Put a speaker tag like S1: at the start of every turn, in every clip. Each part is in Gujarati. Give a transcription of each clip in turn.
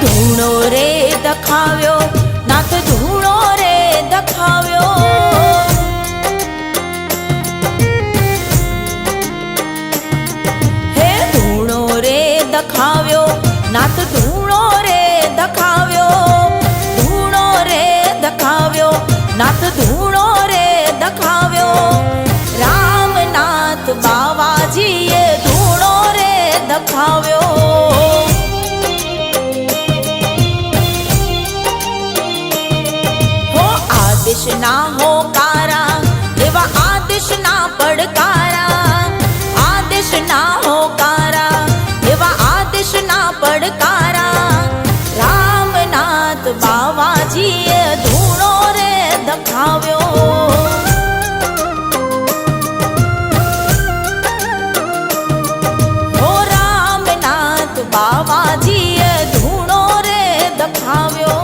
S1: ધૂણો રે દખાવ્યો, નાથ ધૂણો રે દખાવ્યો. હે ધૂણો રે દખાવ્યો, નાથ ધૂણો રે દખાવ્યો. ધૂણો રે દખાવ્યો, નાથ ધૂણો રે દખાવ્યો. રામનાથ બાવાજીએ ધૂણો રે દખાવ્યો. આદેશના હોકારા એવા આદેશના પડકારા. આદેશના હોકારા એવા આદેશના પડકારા. રામનાથ બાવાજીએ ધૂણો રે દખાવ્યો. ઓ રામનાથ બાવાજીએ ધૂણો રે દખાવ્યો.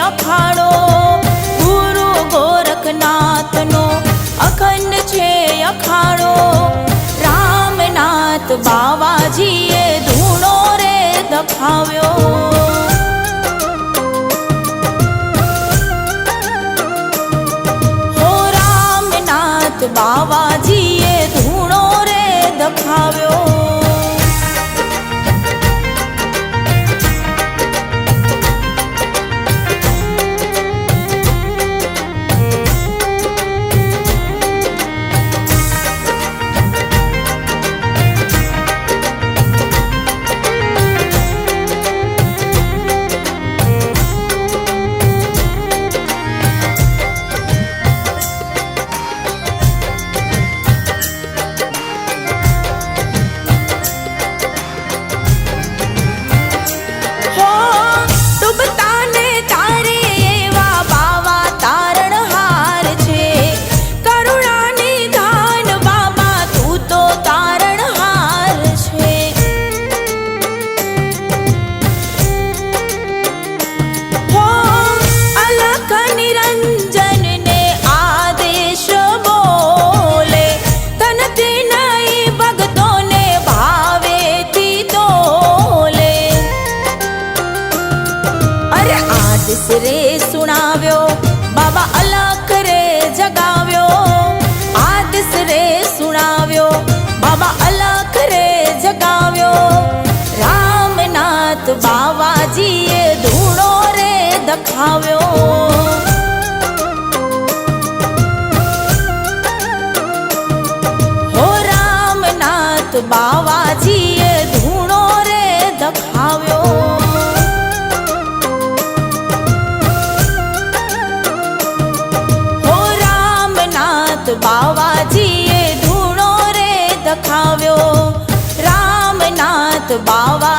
S1: અખાડો ગુરુ ગોરખનાથનો અખંડ છે અખાડો. રામનાથ બાવાજીએ ધૂણો રે દખાવ્યો. હો રામનાથ બાવાજીએ ધૂણો રે દખાવ્યો. આદેશ રે સુણાવ્યો, બાબા અલખ રે જગાવ્યો. આદેશ રે સુણાવ્યો, બાબા અલખ રે જગાવ્યો. રામનાથ બાવાજીએ ધૂણો રે દખાવ્યો. હો રામનાથ બાવાજીએ ધૂણો રે દખાવ્યો. બાવાજીએ ધૂણો રે દખાવ્યો. રામનાથ બાવા